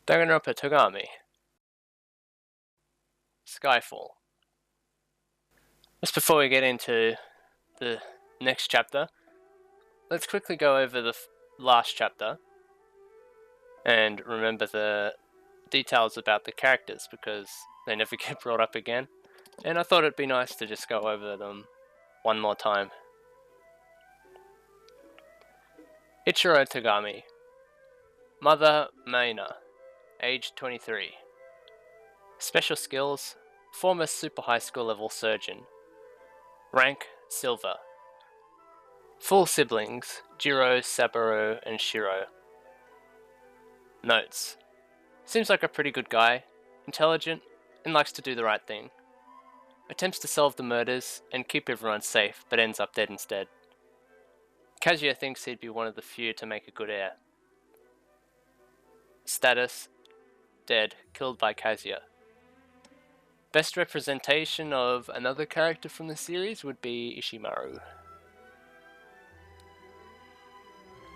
Danganronpa Togami. SKYFALL. Just before we get into the next chapter, let's quickly go over the last chapter and remember the details about the characters because they never get brought up again, and I thought it'd be nice to just go over them one more time. Ichiro Togami. Mother Maina, age 23. Special skills: former super high school level surgeon. Rank: silver. Full siblings: Jiro, Saburo, and Shiro. Notes: seems like a pretty good guy, intelligent, and likes to do the right thing. Attempts to solve the murders and keep everyone safe, but ends up dead instead. Kazuya thinks he'd be one of the few to make a good heir. Status: dead, killed by Kazuya. Best representation of another character from the series would be Ishimaru.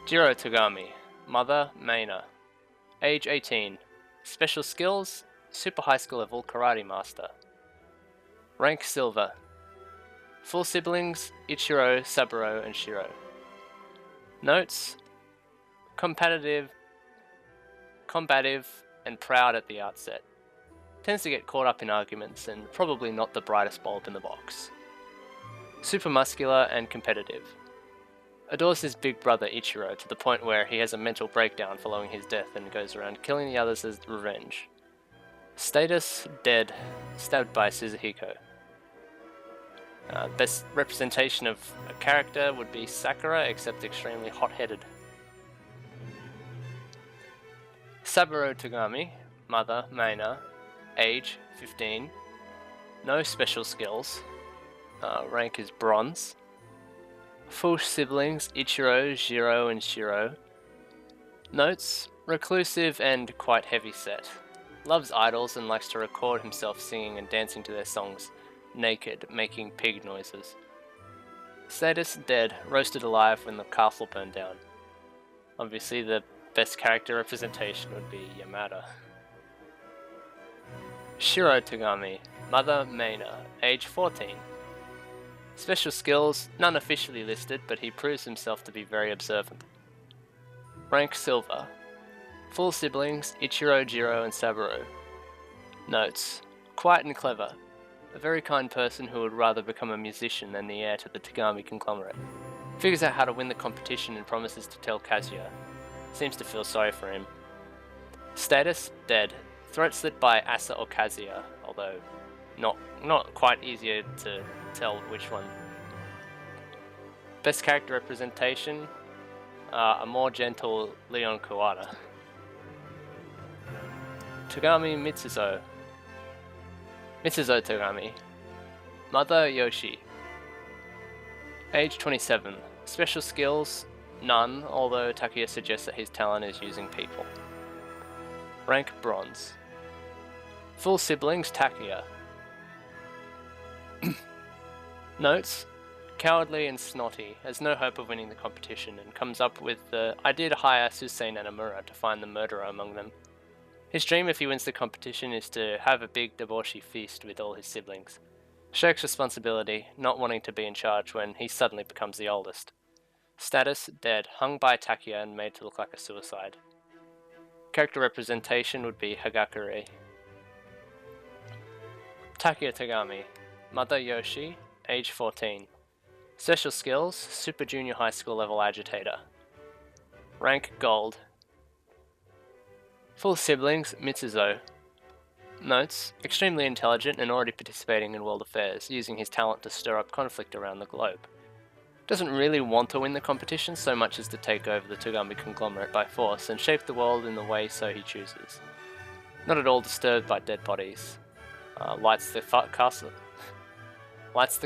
Jiro Togami. Mother Maina. Age 18. Special skills: super high school level karate master. Rank: silver. Full siblings: Ichiro, Saburo, and Shiro. Notes: combative, and proud at the outset. Tends to get caught up in arguments and probably not the brightest bulb in the box. Super muscular and competitive. Adores his big brother Ichiro to the point where he has a mental breakdown following his death and goes around killing the others as revenge. Status: dead, stabbed by Suzuhiko. Best representation of a character would be Sakura, except extremely hot-headed. Saburo Togami. Mother Maina. Age 15. No special skills. Rank is bronze. Full siblings: Ichiro, Jiro, and Shiro. Notes: reclusive and quite heavy set. Loves idols and likes to record himself singing and dancing to their songs, naked, making pig noises. Status: dead, roasted alive when the castle burned down. Obviously the best character representation would be Yamada. Shiro Togami. Mother Maina. Age 14. Special skills: none officially listed, but he proves himself to be very observant. Rank: silver. Full siblings: Ichiro, Jiro, and Saburo. Notes: quiet and clever. A very kind person who would rather become a musician than the heir to the Togami conglomerate. Figures out how to win the competition and promises to tell Kazuya. Seems to feel sorry for him. Status: dead. Throat slit by Asa or Kazuya, although not quite easier to tell which one. Best character representation: a more gentle Leon Kawada. Togami Mitsuzo. Mitsuzo Togami. Mother Yoshi. Age 27. Special skills: none, although Takuya suggests that his talent is using people. Rank: bronze. Full siblings: Takuya. Notes: cowardly and snotty, has no hope of winning the competition, and comes up with the idea to hire Susei Nanamura to find the murderer among them. His dream, if he wins the competition, is to have a big debauchee feast with all his siblings. Shirks responsibility, not wanting to be in charge when he suddenly becomes the oldest. Status: dead, hung by Takuya and made to look like a suicide. Character representation would be Hagakure. Takuya Togami. Mother Yoshi. Age 14. Special skills: super junior high school level agitator. Rank: gold. Full siblings: Mitsuzo. Notes: extremely intelligent and already participating in world affairs, using his talent to stir up conflict around the globe. Doesn't really want to win the competition so much as to take over the Togami conglomerate by force and shape the world in the way so he chooses. Not at all disturbed by dead bodies. Lights the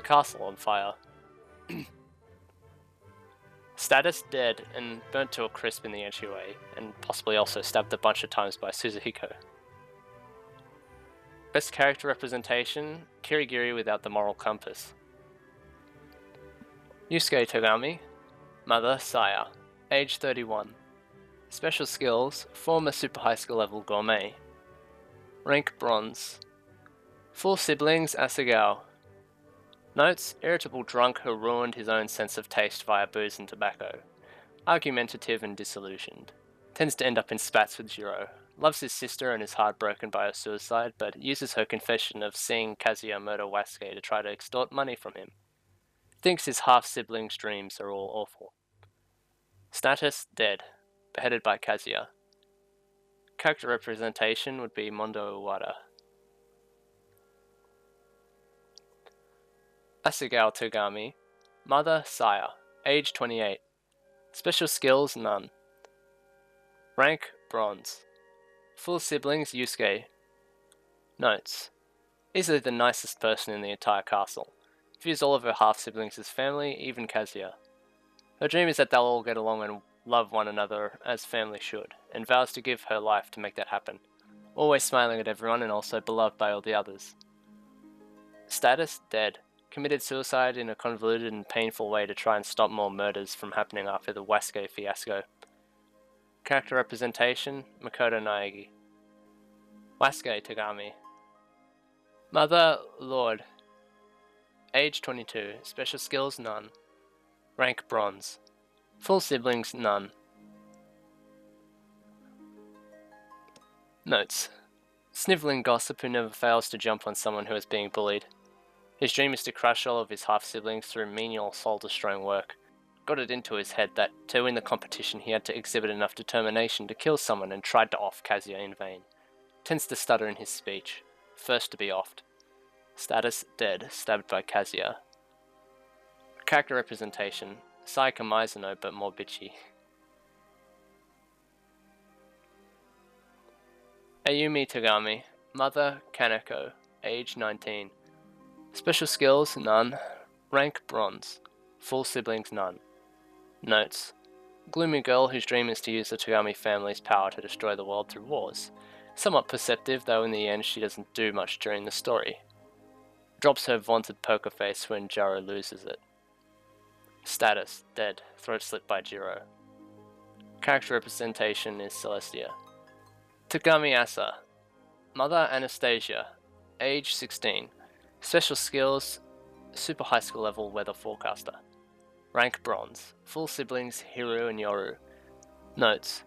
castle on fire. Status: dead and burnt to a crisp in the entryway, and possibly also stabbed a bunch of times by Suzuhiko. Best character representation: Kirigiri without the moral compass. Yusuke Togami. Mother Saya. Age 31. Special skills, former super high school level gourmet. Rank bronze. Full siblings, Asagao. Notes, irritable drunk who ruined his own sense of taste via booze and tobacco. Argumentative and disillusioned. Tends to end up in spats with Jiro. Loves his sister and is heartbroken by her suicide, but uses her confession of seeing Kazuya murder Wasuke to try to extort money from him. Thinks his half-siblings' dreams are all awful. Status, dead. Beheaded by Kazuya. Character representation would be Mondo Iwata. Asagao Togami. Mother, sire. Age 28. Special skills, none. Rank, bronze. Full siblings, Yusuke. Notes. Easily the nicest person in the entire castle. Views all of her half-siblings as family, even Kazuya. Her dream is that they'll all get along and love one another as family should, and vows to give her life to make that happen. Always smiling at everyone and also beloved by all the others. Status, dead. Committed suicide in a convoluted and painful way to try and stop more murders from happening after the Wasuke fiasco. Character representation, Makoto Naegi. Wasuke Togami. Mother, Lord. Age 22. Special skills, none. Rank bronze. Full siblings, none. Notes. Snivelling gossip who never fails to jump on someone who is being bullied. His dream is to crush all of his half-siblings through menial soul-destroying work. Got it into his head that to win the competition he had to exhibit enough determination to kill someone and tried to off Kazuya in vain. Tends to stutter in his speech. First to be offed. Status, dead, stabbed by Kazuya. Character representation, Saika Mizuno but more bitchy. Ayumi Togami. Mother, Kaneko. Age 19. Special skills, none. Rank, bronze. Full siblings, none. Notes. Gloomy girl whose dream is to use the Togami family's power to destroy the world through wars. Somewhat perceptive, though in the end she doesn't do much during the story. Drops her vaunted poker face when Jiro loses it. Status, dead, throat slit by Jiro. Character representation is Celestia. Togami Asa. Mother, Anastasia. Age 16. Special skills, super high school level weather forecaster. Rank bronze. Full siblings, Hiru and Yoru. Notes.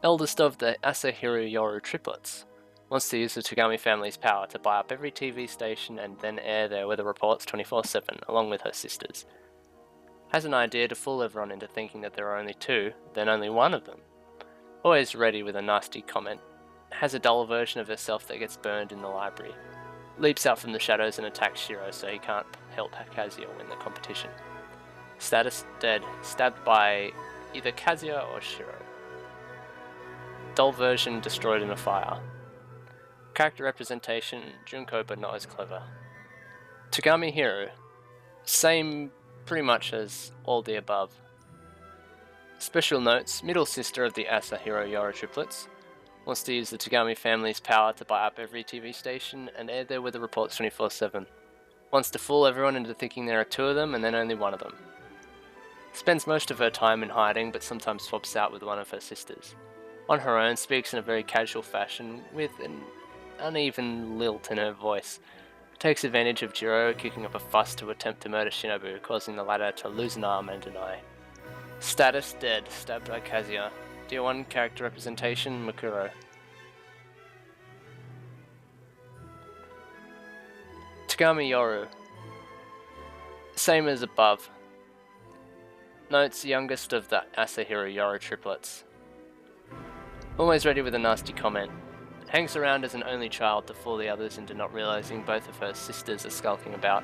Eldest of the Asa Hiru Yoru triplets. Wants to use the Togami family's power to buy up every TV station and then air their weather reports 24/7, along with her sisters. Has an idea to fool everyone into thinking that there are only two, then only one of them. Always ready with a nasty comment. Has a dull version of herself that gets burned in the library. Leaps out from the shadows and attacks Shiro so he can't help Kazuya win the competition. Status, dead, stabbed by either Kazuya or Shiro. Dull version destroyed in a fire. Character representation, Junko but not as clever. Togami Hiro. Same pretty much as all the above. Special notes, middle sister of the Asa Hiro Yoru triplets. Wants to use the Togami family's power to buy up every TV station and air their weather reports 24/7. Wants to fool everyone into thinking there are two of them and then only one of them. Spends most of her time in hiding but sometimes swaps out with one of her sisters. On her own, speaks in a very casual fashion with an uneven lilt in her voice. Takes advantage of Jiro kicking up a fuss to attempt to murder Shinobu, causing the latter to lose an arm and an eye. Status, dead, stabbed by Kazuya. Tier 1 character representation, Makuro. Togami Yoru. Same as above. Notes, youngest of the Asahiro Yoru triplets. Always ready with a nasty comment. Hangs around as an only child to fool the others into not realizing both of her sisters are skulking about.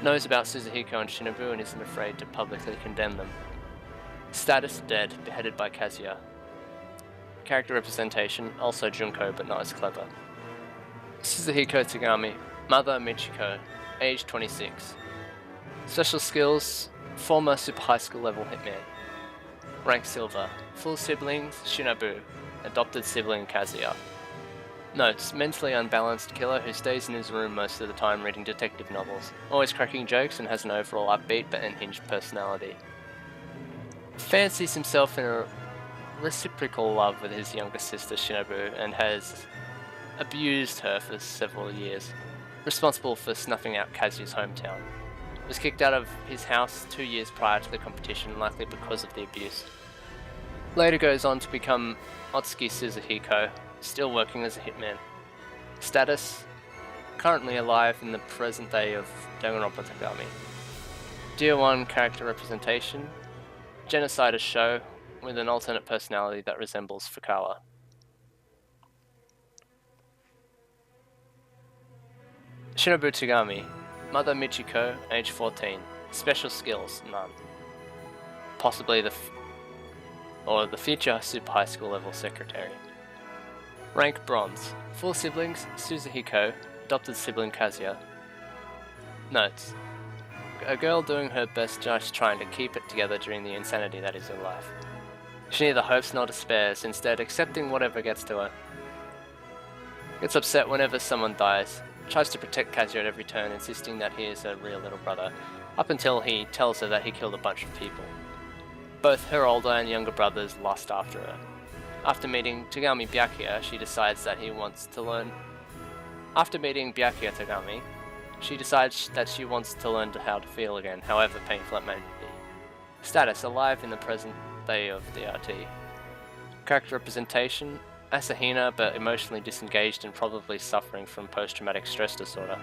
Knows about Suzuhiko and Shinobu and isn't afraid to publicly condemn them. Status, dead, beheaded by Kazuya. Character representation, also Junko but not as clever. Suzuhiko Togami. Mother, Michiko. Age 26. Special skills, former super high school level hitman. Rank silver. Full siblings, Shinobu. Adopted sibling, Kazuya. Notes, mentally unbalanced killer who stays in his room most of the time reading detective novels. Always cracking jokes and has an overall upbeat but unhinged personality. Fancies himself in a reciprocal love with his younger sister Shinobu and has abused her for several years, responsible for snuffing out Kazuya's hometown. Was kicked out of his house 2 years prior to the competition, likely because of the abuse. Later goes on to become Otsuki Suzuhiko, still working as a hitman. Status: currently alive in the present day of Danganronpa Togami. Tier 1 character representation: Genocide show with an alternate personality that resembles Fukawa. Shinobu Togami, Mother Michiko, age 14. Special skills: none. Possibly the future super high school level secretary. Rank bronze. Full siblings: Suzuhiko, adopted sibling Kazuya. Notes: a girl doing her best, just trying to keep it together during the insanity that is her life. She neither hopes nor despairs, instead accepting whatever gets to her. Gets upset whenever someone dies. Tries to protect Kazuya at every turn, insisting that he is her real little brother, up until he tells her that he killed a bunch of people. Both her older and younger brothers lust after her. After meeting Togami Byakuya, she decides that he wants to learn... After meeting Byakuya Togami, she decides that she wants to learn how to feel again, however painful it may be. Status: alive in the present day of DRT. Character representation: Asahina, but emotionally disengaged and probably suffering from post-traumatic stress disorder.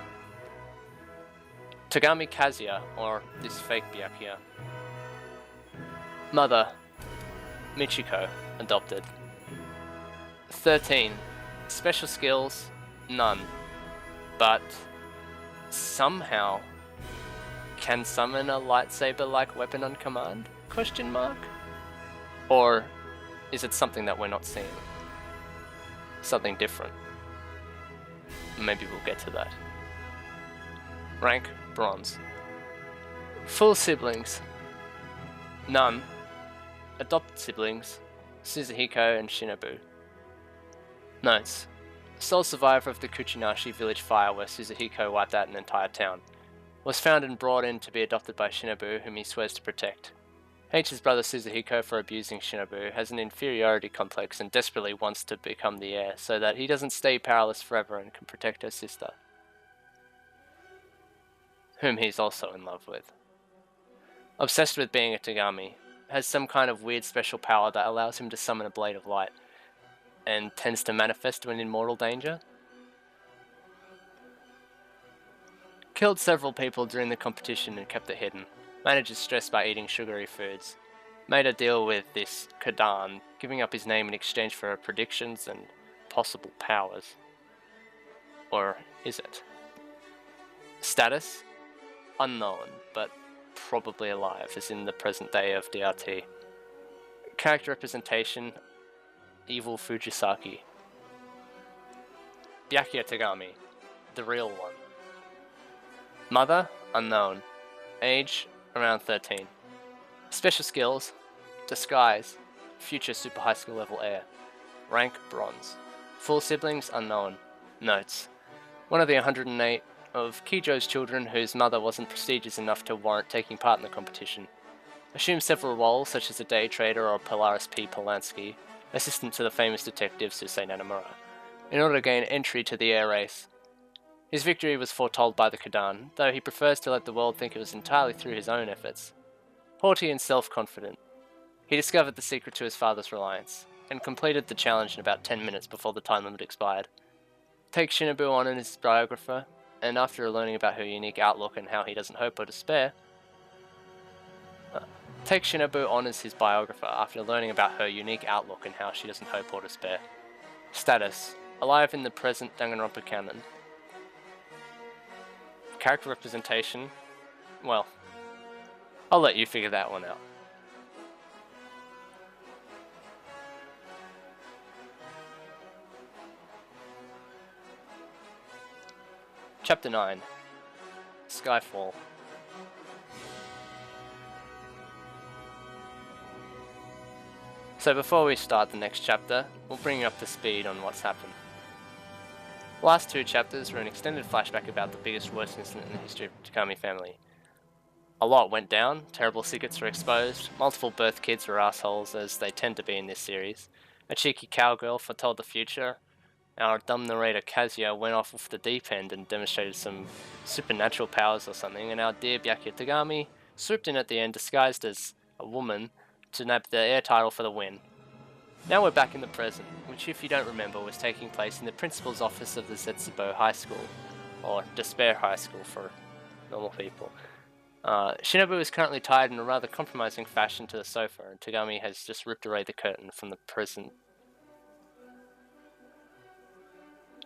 Togami Kazuya, or this fake Byakuya. Mother Michiko, adopted. 13. Special skills: none. But somehow can summon a lightsaber-like weapon on command? Question mark? Or is it something that we're not seeing? Something different. Maybe we'll get to that. Rank bronze. Full siblings: none. Adopted siblings: Suzuhiko and Shinobu. Notes: sole survivor of the Kuchinashi village fire where Suzuhiko wiped out an entire town. Was found and brought in to be adopted by Shinobu, whom he swears to protect. Hates his brother Suzuhiko for abusing Shinobu, has an inferiority complex and desperately wants to become the heir so that he doesn't stay powerless forever and can protect her sister, whom he's also in love with. Obsessed with being a Togami, has some kind of weird special power that allows him to summon a blade of light, and tends to manifest when in mortal danger. Killed several people during the competition and kept it hidden. Manages stress by eating sugary foods. Made a deal with this Kadan, giving up his name in exchange for her predictions and possible powers. Or is it? Status: unknown, but probably alive, as in the present day of DRT. Character representation: evil Fujisaki. Byakuya Togami, the real one. Mother: unknown. Age: around 13. Special skills: disguise, future super high school level heir. Rank bronze. Full siblings: unknown. Notes: one of the 108 of Kijo's children whose mother wasn't prestigious enough to warrant taking part in the competition. Assumed several roles such as a day trader or Polaris P. Polanski, assistant to the famous detective Susei Nanamura, in order to gain entry to the air race. His victory was foretold by the Kadan, though he prefers to let the world think it was entirely through his own efforts. Haughty and self-confident, he discovered the secret to his father's reliance, and completed the challenge in about 10 minutes before the time limit expired. Takes Shinobu on as his biographer, and after learning about her unique outlook and how he doesn't hope or despair, takes Shinobu on as his biographer after learning about her unique outlook and how she doesn't hope or despair. Status: alive in the present Danganronpa canon. Character representation: well, I'll let you figure that one out. Chapter 9. SKYFALL. So before we start the next chapter, we'll bring you up to speed on what's happened. The last two chapters were an extended flashback about the biggest worst incident in the history of the Togami family. A lot went down, terrible secrets were exposed, multiple birth kids were assholes as they tend to be in this series, a cheeky cowgirl foretold the future, our dumb narrator Kazuya went off the deep end and demonstrated some supernatural powers or something, and our dear Byakuya Togami swooped in at the end disguised as a woman to nab the air title for the win. Now we're back in the present, which if you don't remember was taking place in the principal's office of the Zetsubo High School, or Despair High School for normal people. Shinobu is currently tied in a rather compromising fashion to the sofa, and Togami has just ripped away the curtain from the prison.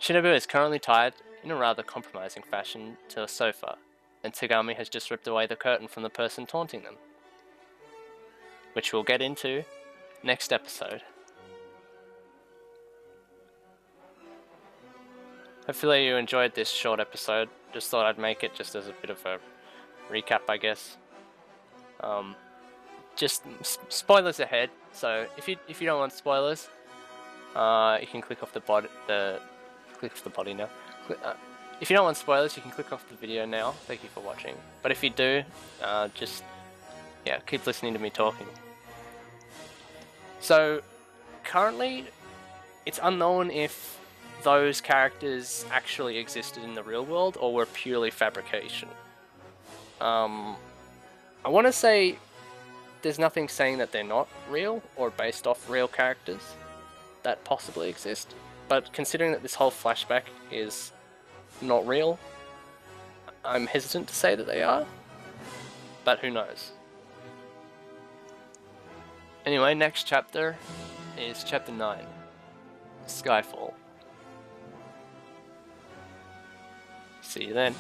Shinobu is currently tied in a rather compromising fashion to a sofa, and Togami has just ripped away the curtain from the person taunting them. Which we'll get into next episode. Hopefully you enjoyed this short episode. Just thought I'd make it just as a bit of a recap, I guess. Just spoilers ahead. So if you don't want spoilers, you can click off the body now. If you don't want spoilers, you can click off the video now. Thank you for watching. But if you do, just keep listening to me talking. So currently, it's unknown if those characters actually existed in the real world or were purely fabrication. I want to say there's nothing saying that they're not real or based off real characters that possibly exist, but considering that this whole flashback is not real, I'm hesitant to say that they are, but who knows. Anyway, next chapter is chapter 9, SKYFALL. See you then.